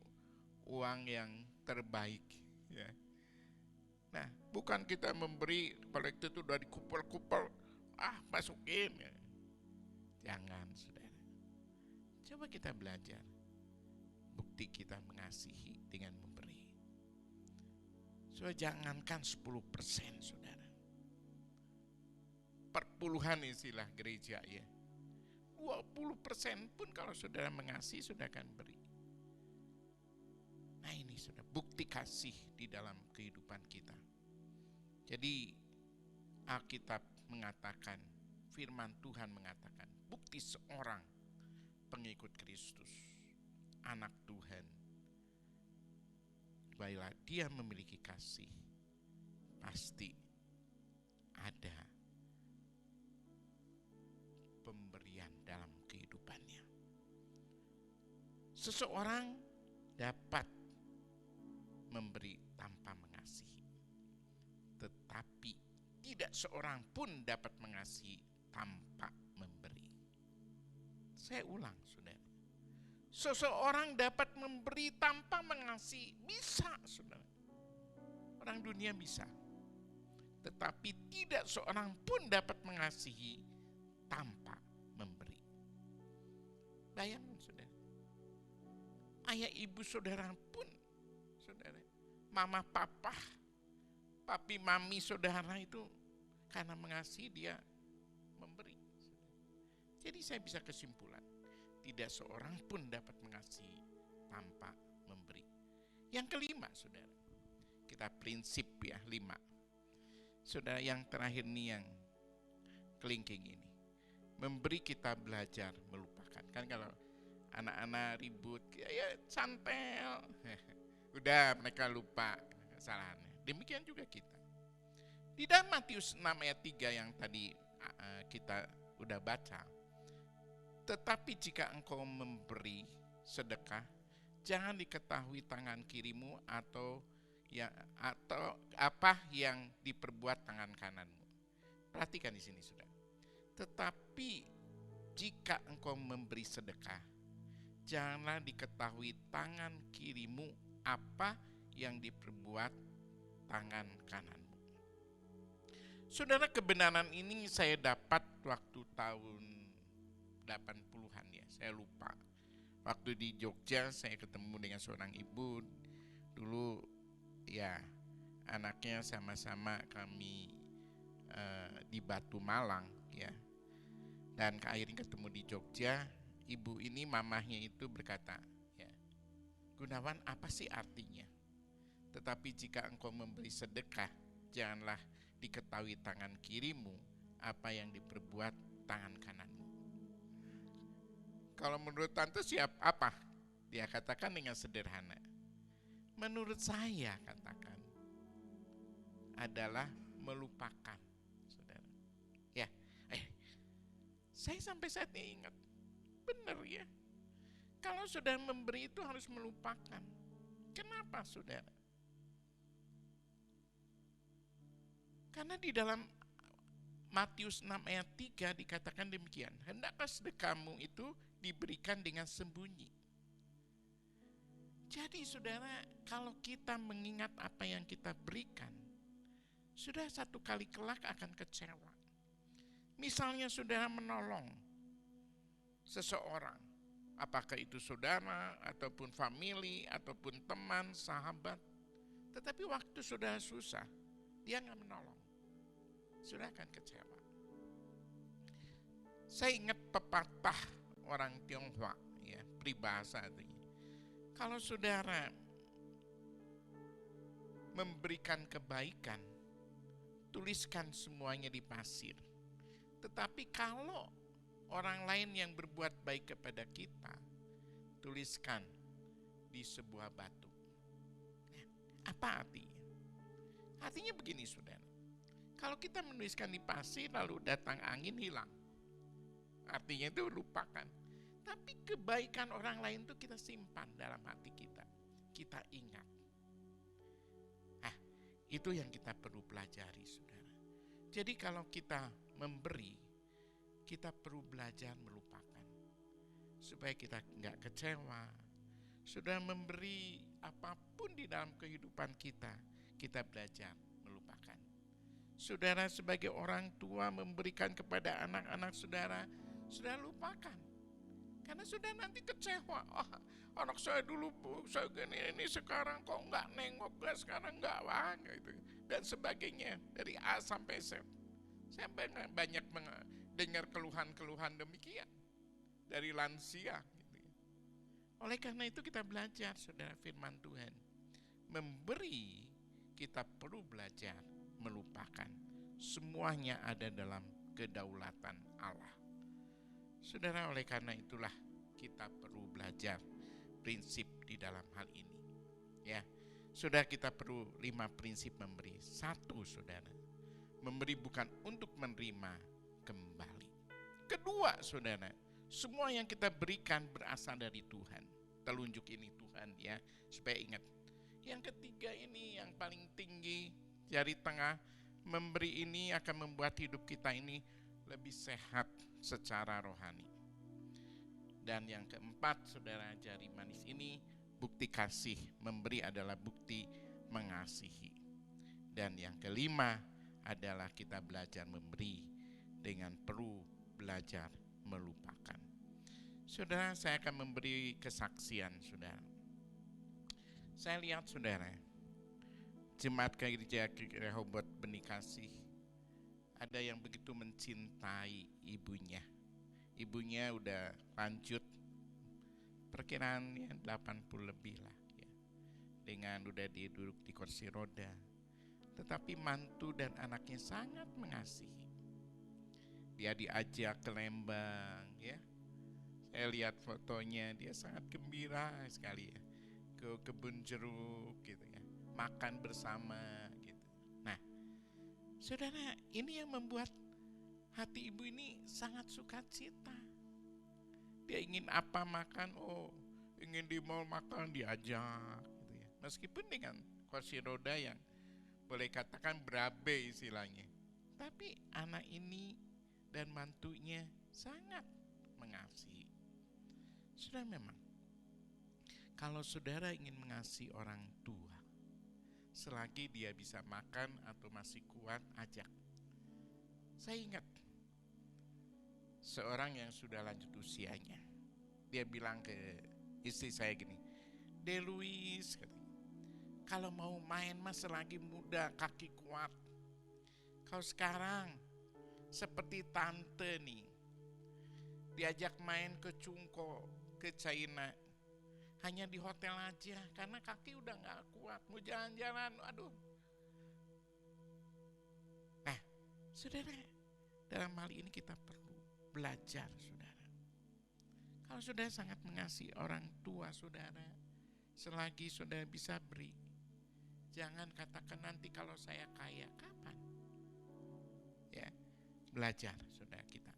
uang yang terbaik. Ya. Nah, bukan kita memberi kalau itu tuh udah dikupel-kupel, masukin. Ya. Jangan, saudara. Coba kita belajar. Bukti kita mengasihi dengan memberi. So, jangankan 10%, saudara. Perpuluhan istilah gereja ya. 20% pun kalau saudara mengasihi, sudah akan beri. Nah ini sudah bukti kasih di dalam kehidupan kita. Jadi Alkitab mengatakan, firman Tuhan mengatakan, bukti seorang pengikut Kristus, anak Tuhan, baiklah dia memiliki kasih, pasti ada pemberian dalam kehidupannya. Seseorang dapat memberi tanpa mengasihi, tetapi tidak seorang pun dapat mengasihi tanpa memberi. Saya ulang, saudara. Seseorang dapat memberi tanpa mengasihi, bisa, saudara. Orang dunia bisa, tetapi tidak seorang pun dapat mengasihi tanpa memberi. Bayangkan, saudara. Ayah ibu saudara pun, saudara, mama papa, papi mami saudara itu karena mengasihi dia memberi. Jadi saya bisa kesimpulan, tidak seorang pun dapat mengasihi tanpa memberi. Yang kelima, saudara, kita prinsip ya 5. Saudara, yang terakhir nih yang kelingking ini. Memberi kita belajar melupakan. Kan kalau anak-anak ribut, ya santel. Udah mereka lupa kesalahannya. Demikian juga kita. Di dalam Matius 6 ayat 3 yang tadi kita udah baca. Tetapi jika engkau memberi sedekah, jangan diketahui tangan kirimu atau apa yang diperbuat tangan kananmu. Perhatikan di sini, saudara. Tetapi jika engkau memberi sedekah, janganlah diketahui tangan kirimu apa yang diperbuat tangan kananmu. Saudara, kebenaran ini saya dapat waktu tahun 80-an ya, saya lupa. Waktu di Jogja saya ketemu dengan seorang ibu, dulu ya anaknya sama-sama kami di Batu Malang ya. Dan akhirnya ketemu di Jogja, ibu ini mamahnya itu berkata, ya, Gunawan, apa sih artinya? Tetapi jika engkau memberi sedekah, janganlah diketahui tangan kirimu apa yang diperbuat tangan kananmu. Kalau menurut tante siap apa? Dia katakan dengan sederhana. Menurut saya katakan adalah melupakan, saudara. Ya, saya sampai saat ini ingat, benar ya. Kalau sudah memberi itu harus melupakan. Kenapa, saudara? Karena di dalam Matius 6 ayat 3 dikatakan demikian, hendaklah sedekahmu itu diberikan dengan sembunyi. Jadi saudara, kalau kita mengingat apa yang kita berikan, sudah satu kali kelak akan kecewa. Misalnya saudara menolong seseorang, apakah itu saudara, ataupun family, ataupun teman, sahabat, tetapi waktu saudara susah, dia nggak menolong, saudara akan kecewa. Saya ingat pepatah orang Tionghoa, ya, peribahasa artinya, kalau saudara memberikan kebaikan, tuliskan semuanya di pasir. Tetapi kalau orang lain yang berbuat baik kepada kita, tuliskan di sebuah batu. Apa artinya? Artinya begini saudara, kalau kita menuliskan di pasir lalu datang angin hilang, artinya itu lupakan. Tapi kebaikan orang lain itu kita simpan dalam hati kita, kita ingat. Itu yang kita perlu pelajari saudara. Jadi kalau kita memberi, kita perlu belajar melupakan, supaya kita nggak kecewa. Sudah memberi apapun di dalam kehidupan kita, kita belajar melupakan. Saudara sebagai orang tua memberikan kepada anak-anak saudara, sudah lupakan. Karena sudah nanti kecewa. Anak saya dulu saya gini ini sekarang kok nggak nengok, sekarang nggak gitu. Dan sebagainya dari A sampai Z. Saya banyak dengar keluhan-keluhan demikian dari lansia. Gitu. Oleh karena itu kita belajar saudara firman Tuhan. Memberi kita perlu belajar melupakan. Semuanya ada dalam kedaulatan Allah. Saudara, oleh karena itulah kita perlu belajar prinsip di dalam hal ini. Ya, saudara, kita perlu 5 prinsip memberi. 1, saudara, memberi bukan untuk menerima kembali. 2, saudara, semua yang kita berikan berasal dari Tuhan. Telunjuk ini Tuhan ya, supaya ingat. Yang 3 ini yang paling tinggi, jari tengah, memberi ini akan membuat hidup kita ini lebih sehat secara rohani. Dan yang 4, saudara, jari manis ini bukti kasih. Memberi adalah bukti mengasihi. Dan yang 5 adalah kita belajar memberi dengan perlu belajar melupakan. Saudara, saya akan memberi kesaksian saudara. Saya lihat saudara, jemaat gereja Rehoboth Benih Kasih, ada yang begitu mencintai ibunya. Ibunya udah lanjut, perkiraannya 80 lebih lah ya. Dengan udah duduk di kursi roda. Tetapi mantu dan anaknya sangat mengasihi. Dia diajak ke Lembang ya. Saya lihat fotonya, dia sangat gembira sekali ya. Ke kebun jeruk gitu ya. Makan bersama gitu. Nah, saudara, ini yang membuat hati ibu ini sangat sukacita. Dia ingin apa makan, ingin di mall makan diajak gitu ya. Meskipun dengan kursi roda yang boleh katakan berabe istilahnya. Tapi anak ini dan mantunya sangat mengasihi. Sudah memang, kalau saudara ingin mengasihi orang tua, selagi dia bisa makan atau masih kuat, ajak. Saya ingat seorang yang sudah lanjut usianya. Dia bilang ke istri saya gini, "Deluis, kalau mau main mas selagi muda, kaki kuat. Kalau sekarang seperti tante nih, diajak main ke Cungko, ke China, hanya di hotel aja karena kaki udah gak kuat, mau jalan-jalan, aduh." Nah, saudara, dalam hal ini kita perlu belajar, saudara. Kalau saudara sangat mengasihi orang tua saudara, selagi saudara bisa beri, jangan katakan nanti kalau saya kaya, kapan? Ya, belajar saudara kita.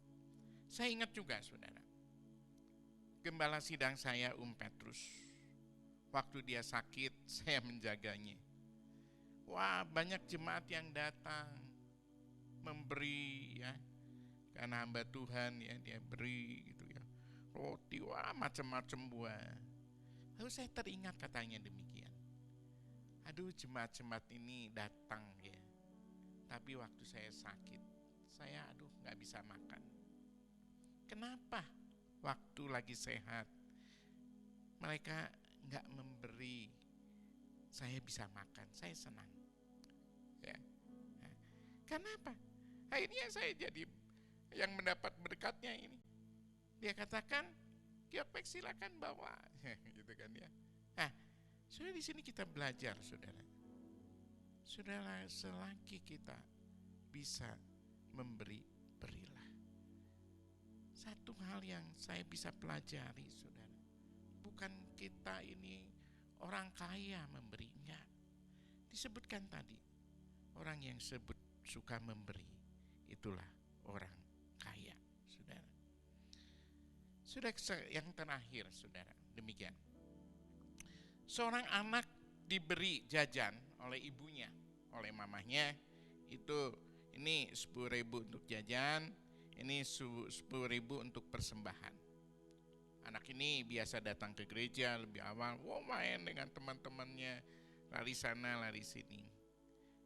Saya ingat juga saudara, gembala sidang saya Petrus, waktu dia sakit saya menjaganya. Wah, banyak jemaat yang datang memberi ya. Karena hamba Tuhan ya, dia beri gitu ya. Roti, wah macam-macam buah. Lalu saya teringat katanya demikian. Aduh, jemaat-jemaat ini datang ya. Tapi waktu saya sakit, saya gak bisa makan. Kenapa? Waktu lagi sehat, mereka gak memberi saya bisa makan, saya senang. Ya. Nah, kenapa? Akhirnya saya jadi yang mendapat berkatnya ini. Dia katakan, Kiopek silakan bawa, gitu kan ya. Nah, saudara, di sini kita belajar, saudara. Saudara, selagi kita bisa memberi, berilah. Satu hal yang saya bisa pelajari, saudara, bukan kita ini orang kaya memberi, enggak. Disebutkan tadi, orang yang suka memberi, itulah orang kaya, saudara. Sudah yang terakhir, saudara, demikian. Seorang anak diberi jajan oleh ibunya, oleh mamahnya, ini 10.000 untuk jajan, ini 10.000 untuk persembahan. Anak ini biasa datang ke gereja lebih awal, main dengan teman-temannya, lari sana, lari sini.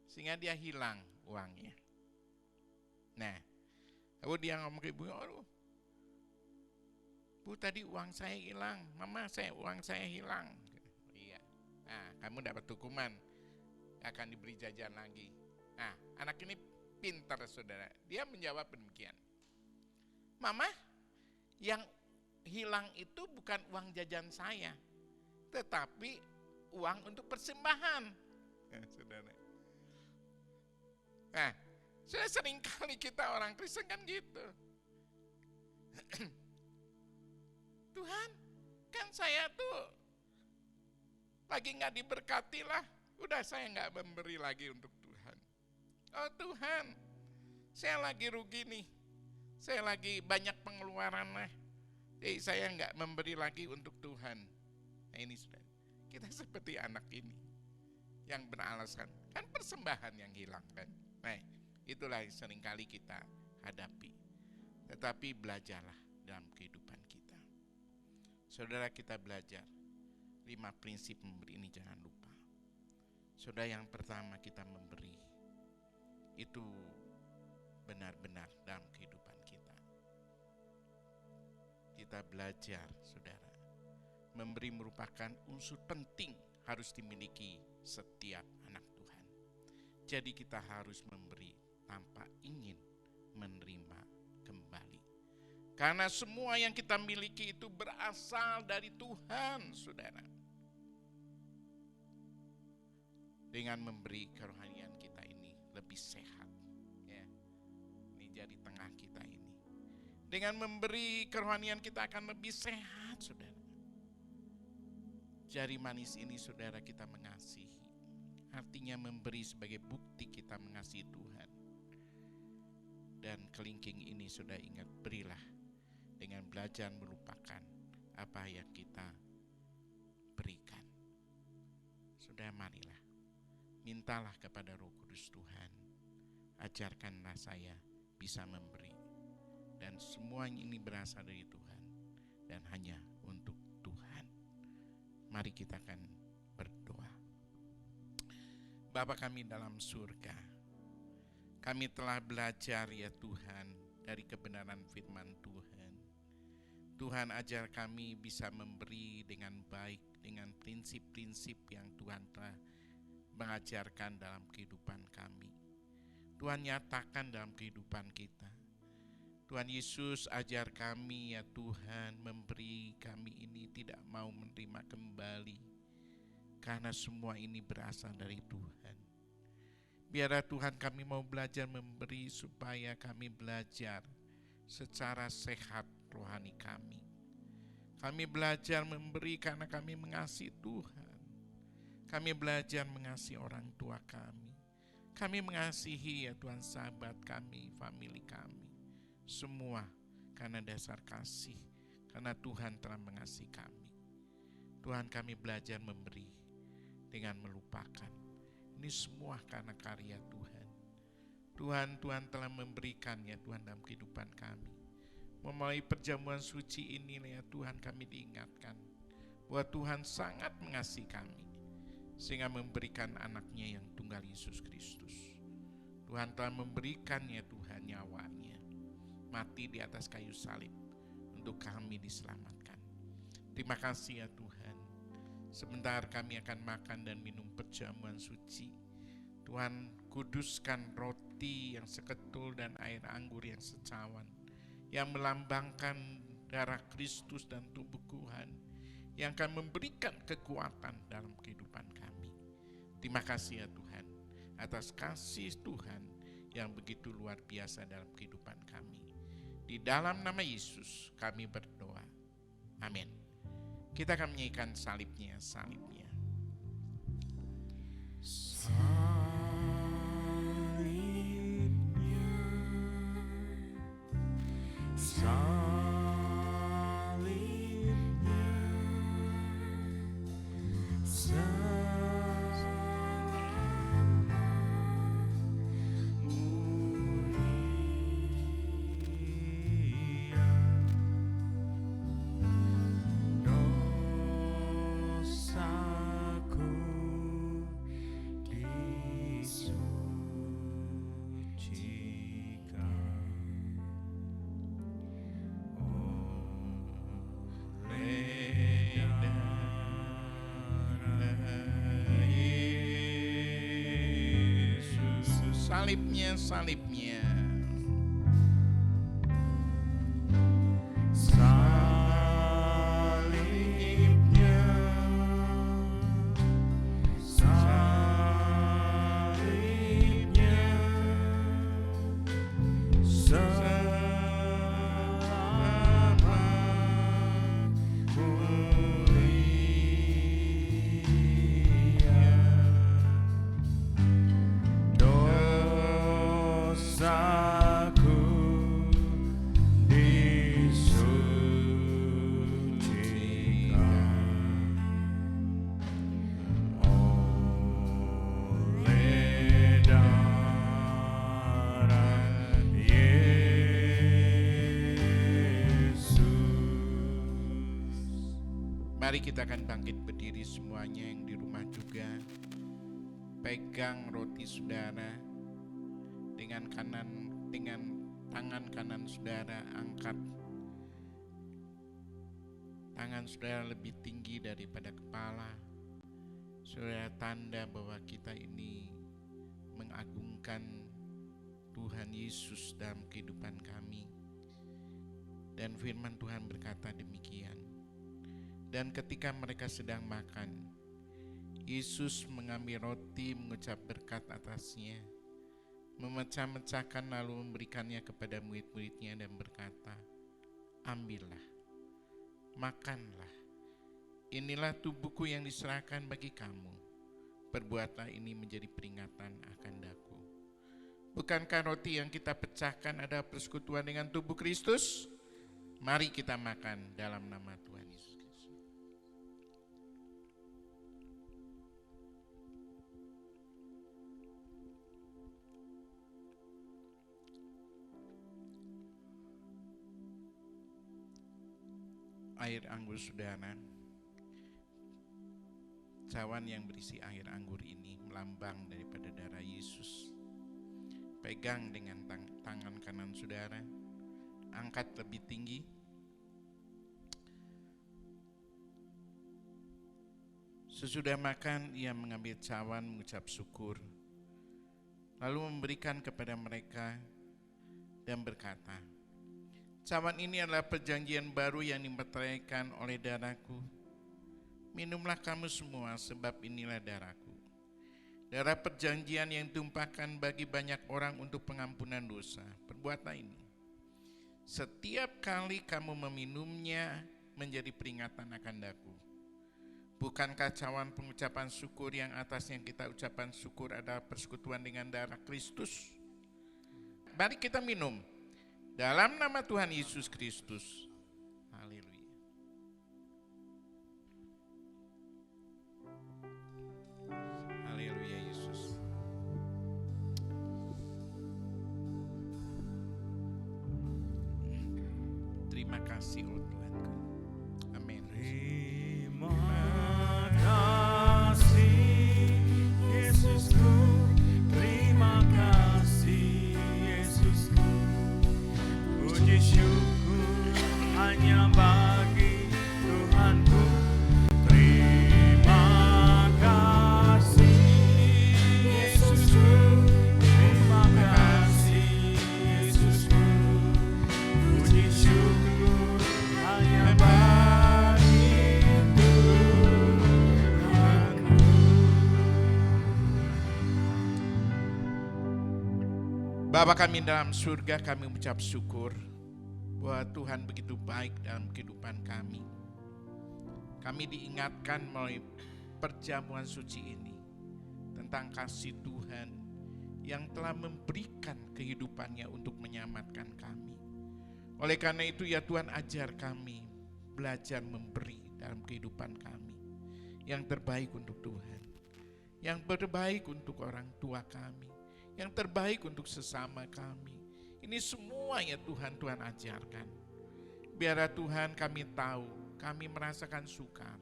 Sehingga dia hilang uangnya. Nah, lalu dia ngomong ke ibu, aduh, Bu, tadi uang saya hilang. Mama, uang saya hilang. Iya. Nah, kamu dapat hukuman. Akan diberi jajan lagi. Nah, anak ini pintar, saudara. Dia menjawab demikian. Mama, yang hilang itu bukan uang jajan saya, tetapi uang untuk persembahan. Saudara. Nah, sudah sering kali kita orang Kristen kan gitu. Tuhan, kan saya tuh lagi gak diberkati lah. Udah saya gak memberi lagi untuk Tuhan. Oh Tuhan, saya lagi rugi nih. Saya lagi banyak pengeluaran lah. Jadi saya gak memberi lagi untuk Tuhan. Nah ini sudah, kita seperti anak ini yang beralasan, kan persembahan yang hilang kan. Nah itulah yang seringkali kita hadapi. Tetapi belajarlah dalam kehidupan kita. Saudara, kita belajar 5 prinsip memberi ini, jangan lupa. Saudara, yang pertama kita memberi itu benar-benar dalam kehidupan kita. Kita belajar, saudara, memberi merupakan unsur penting harus dimiliki setiap anak Tuhan. Jadi kita harus memberi tanpa ingin menerima kembali. Karena semua yang kita miliki itu berasal dari Tuhan, saudara. Dengan memberi, kerohanian kita ini lebih sehat. Ya. Ini jadi tengah kita ini. Dengan memberi, kerohanian kita akan lebih sehat, saudara. Jari manis ini, saudara, kita mengasihi. Artinya memberi sebagai bukti kita mengasihi Tuhan. Dan kelingking ini, sudah ingat, berilah dengan belajar melupakan apa yang kita berikan. Sudah, marilah, mintalah kepada Roh Kudus Tuhan, ajarkanlah saya bisa memberi. Dan semua ini berasal dari Tuhan dan hanya untuk Tuhan. Mari kita akan berdoa. Bapa kami dalam surga, kami telah belajar ya Tuhan dari kebenaran firman Tuhan. Tuhan, ajar kami bisa memberi dengan baik, dengan prinsip-prinsip yang Tuhan telah mengajarkan dalam kehidupan kami. Tuhan, nyatakan dalam kehidupan kita. Tuhan Yesus, ajar kami ya Tuhan, memberi kami ini tidak mau menerima kembali. Karena semua ini berasal dari Tuhan. Biarlah Tuhan, kami mau belajar memberi supaya kami belajar secara sehat rohani kami. Kami belajar memberi karena kami mengasihi Tuhan. Kami belajar mengasihi orang tua kami. Kami mengasihi ya Tuhan sahabat kami, famili kami. Semua karena dasar kasih, karena Tuhan telah mengasihi kami. Tuhan, kami belajar memberi dengan melupakan. Ini semua karena karya Tuhan. Tuhan telah memberikannya Tuhan dalam kehidupan kami. Melalui perjamuan suci ini ya Tuhan, kami diingatkan bahwa Tuhan sangat mengasihi kami sehingga memberikan anaknya yang tunggal Yesus Kristus. Tuhan telah memberikannya Tuhan nyawanya, mati di atas kayu salib untuk kami diselamatkan. Terima kasih ya Tuhan. Sebentar kami akan makan dan minum perjamuan suci. Tuhan, kuduskan roti yang seketul dan air anggur yang secawan, yang melambangkan darah Kristus dan tubuh Tuhan, yang akan memberikan kekuatan dalam kehidupan kami. Terima kasih ya Tuhan, atas kasih Tuhan yang begitu luar biasa dalam kehidupan kami. Di dalam nama Yesus kami berdoa. Amin. Kita akan menyanyikan salibnya. Salibnya. Mari kita akan bangkit berdiri semuanya yang di rumah juga. Pegang roti saudara dengan tangan kanan saudara, angkat tangan saudara lebih tinggi daripada kepala. Saudara tanda bahwa kita ini mengagungkan Tuhan Yesus dalam kehidupan kami. Dan firman Tuhan berkata demikian. Dan ketika mereka sedang makan, Yesus mengambil roti, mengucap berkat atasnya, memecah-mecahkan lalu memberikannya kepada murid-muridnya dan berkata, ambillah, makanlah, inilah tubuhku yang diserahkan bagi kamu, perbuatlah ini menjadi peringatan akan daku. Bukankah roti yang kita pecahkan adalah persekutuan dengan tubuh Kristus? Mari kita makan dalam nama Tuhan Yesus. Air anggur saudara, cawan yang berisi air anggur ini melambang daripada darah Yesus. Pegang dengan tangan kanan saudara, angkat lebih tinggi. Sesudah makan, ia mengambil cawan, mengucap syukur, lalu memberikan kepada mereka dan berkata, cawan ini adalah perjanjian baru yang dimeteraikan oleh darahku. Minumlah kamu semua, sebab inilah darahku, darah perjanjian yang ditumpahkan bagi banyak orang untuk pengampunan dosa. Perbuatlah ini setiap kali kamu meminumnya menjadi peringatan akan daku. Bukankah cawan pengucapan syukur yang atasnya kita ucapan syukur adalah persekutuan dengan darah Kristus? Mari kita minum dalam nama Tuhan Yesus Kristus. Haleluya. Haleluya Yesus. Terima kasih oh Tuhanku. Amin. Terima kasih Yesusku, terima kasih Yesusku, puji syukur hanya bagi Tuhanku. Terima kasih Yesusku, terima kasih Yesusku, puji syukur hanya bagi Tuhanku. Bapa kami dalam surga, kami mengucap syukur bahwa Tuhan begitu baik dalam kehidupan kami. Kami diingatkan melalui perjamuan suci ini tentang kasih Tuhan yang telah memberikan kehidupannya untuk menyelamatkan kami. Oleh karena itu ya Tuhan, ajar kami belajar memberi dalam kehidupan kami yang terbaik untuk Tuhan, yang terbaik untuk orang tua kami, yang terbaik untuk sesama kami. Ini semua ya Tuhan, Tuhan ajarkan. Biarlah Tuhan kami tahu, kami merasakan sukar,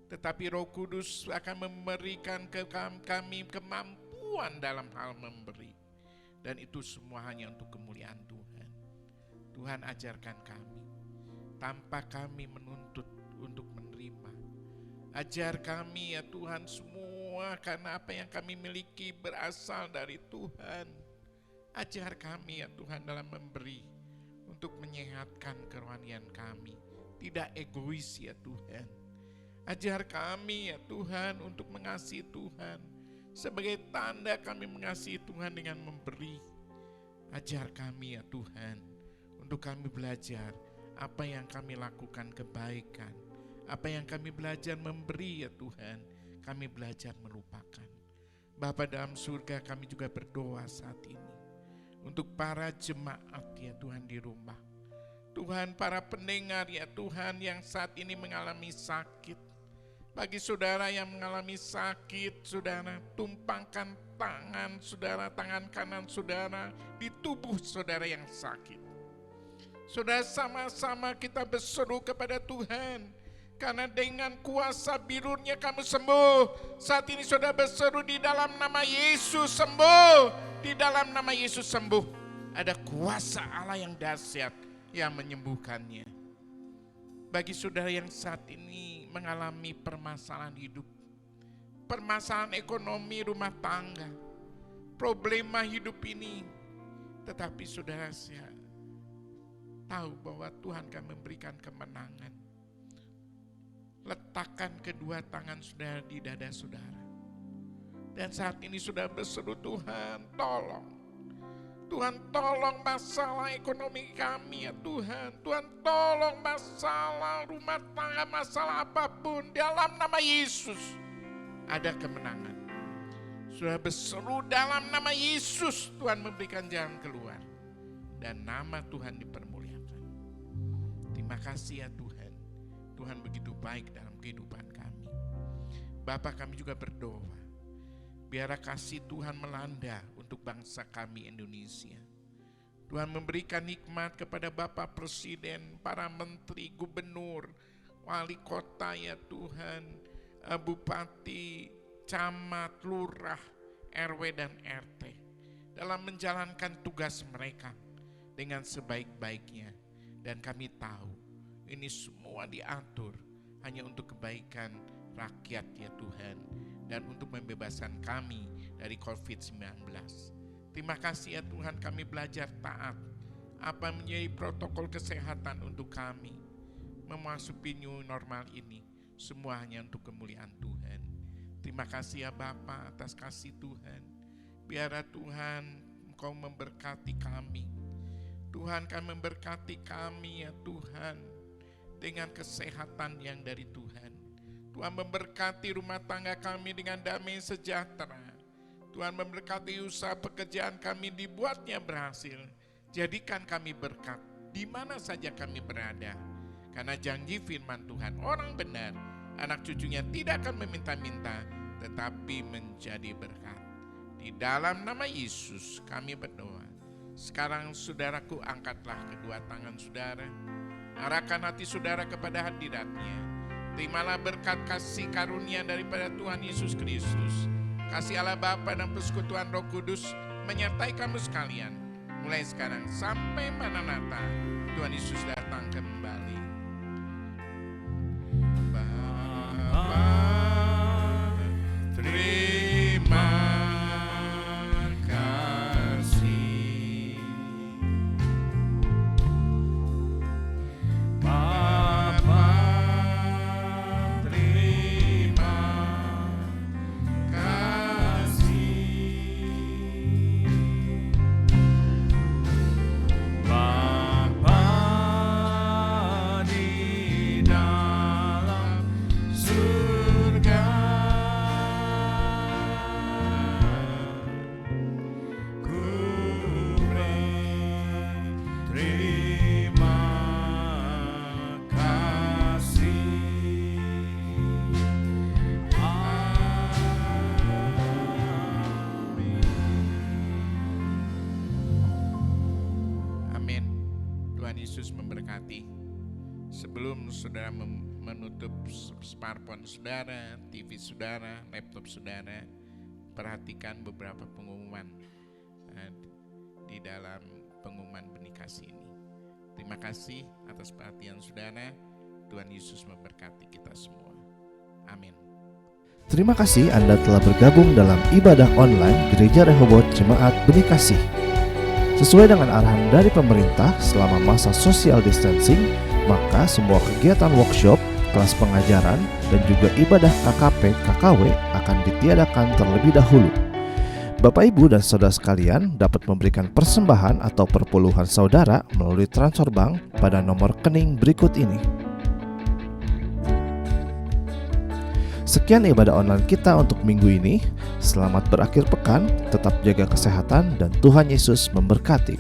tetapi Roh Kudus akan memberikan ke kami kemampuan dalam hal memberi. Dan itu semua hanya untuk kemuliaan Tuhan. Tuhan ajarkan kami, tanpa kami menuntut untuk menerima. Ajar kami ya Tuhan semua, karena apa yang kami miliki berasal dari Tuhan. Ajar kami ya Tuhan dalam memberi, untuk menyehatkan kerohanian kami, tidak egois ya Tuhan. Ajar kami ya Tuhan untuk mengasihi Tuhan, sebagai tanda kami mengasihi Tuhan dengan memberi. Ajar kami ya Tuhan, untuk kami belajar apa yang kami lakukan kebaikan, apa yang kami belajar memberi ya Tuhan, kami belajar melupakan. Bapa dalam surga, kami juga berdoa saat ini untuk para jemaat ya Tuhan di rumah. Tuhan, para pendengar ya Tuhan yang saat ini mengalami sakit. Bagi saudara yang mengalami sakit, saudara tumpangkan tangan saudara, tangan kanan saudara di tubuh saudara yang sakit. Saudara, sama-sama kita berseru kepada Tuhan, karena dengan kuasa birurnya kamu sembuh. Saat ini saudara berseru di dalam nama Yesus, sembuh. Di dalam nama Yesus sembuh. Ada kuasa Allah yang dahsyat yang menyembuhkannya. Bagi saudara yang saat ini mengalami permasalahan hidup, permasalahan ekonomi rumah tangga, problema hidup ini, tetapi saudara saya tahu bahwa Tuhan akan memberikan kemenangan. Letakkan kedua tangan saudara di dada saudara. Dan saat ini sudah berseru, Tuhan tolong. Tuhan tolong masalah ekonomi kami ya Tuhan. Tuhan tolong masalah rumah tangga, masalah apapun. Dalam nama Yesus ada kemenangan. Sudah berseru dalam nama Yesus, Tuhan memberikan jalan keluar. Dan nama Tuhan dipermuliakan. Terima kasih ya Tuhan. Tuhan begitu baik dalam kehidupan kami. Bapa, kami juga berdoa, biarlah kasih Tuhan melanda untuk bangsa kami Indonesia. Tuhan memberikan hikmat kepada Bapak Presiden, para menteri, gubernur, wali kota ya Tuhan, bupati, camat, lurah, RW dan RT, dalam menjalankan tugas mereka dengan sebaik-baiknya. Dan kami tahu ini semua diatur hanya untuk kebaikan rakyat ya Tuhan, dan untuk membebaskan kami dari COVID-19. Terima kasih ya Tuhan, kami belajar taat apa menjadi protokol kesehatan untuk kami memasuki new normal ini. Semua hanya untuk kemuliaan Tuhan. Terima kasih ya Bapa atas kasih Tuhan. Biarlah Tuhan Engkau memberkati kami. Tuhan, kami memberkati kami ya Tuhan dengan kesehatan yang dari Tuhan. Tuhan memberkati rumah tangga kami dengan damai sejahtera. Tuhan memberkati usaha pekerjaan kami, dibuatnya berhasil. Jadikan kami berkat di mana saja kami berada. Karena janji firman Tuhan, orang benar, anak cucunya tidak akan meminta-minta, tetapi menjadi berkat. Di dalam nama Yesus kami berdoa. Sekarang saudaraku, angkatlah kedua tangan saudara. Arahkan hati saudara kepada hadirat-Nya. Terimalah berkat kasih karunia daripada Tuhan Yesus Kristus. Kasih Allah Bapa dan persekutuan Roh Kudus menyertai kamu sekalian. Mulai sekarang sampai Maranatha, Tuhan Yesus datang kembali. Bapa, terima kasih. Bapa, terima kasih. Bapa di dalam surga, ku berterima kasih. Amin. Tuhan Yesus memberkati. Sebelum saudara menutup smartphone saudara, TV saudara, laptop saudara, perhatikan beberapa pengumuman di dalam pengumuman benih kasih ini. Terima kasih atas perhatian saudara. Tuhan Yesus memberkati kita semua. Amin. Terima kasih Anda telah bergabung dalam ibadah online Gereja Rehoboth Jemaat Benih Kasih. Sesuai dengan arahan dari pemerintah selama masa social distancing, maka semua kegiatan workshop, kelas pengajaran, dan juga ibadah KKP, KKW akan ditiadakan terlebih dahulu. Bapak, Ibu, dan saudara sekalian dapat memberikan persembahan atau perpuluhan saudara melalui transfer bank pada nomor rekening berikut ini. Sekian ibadah online kita untuk minggu ini. Selamat berakhir pekan, tetap jaga kesehatan, dan Tuhan Yesus memberkati.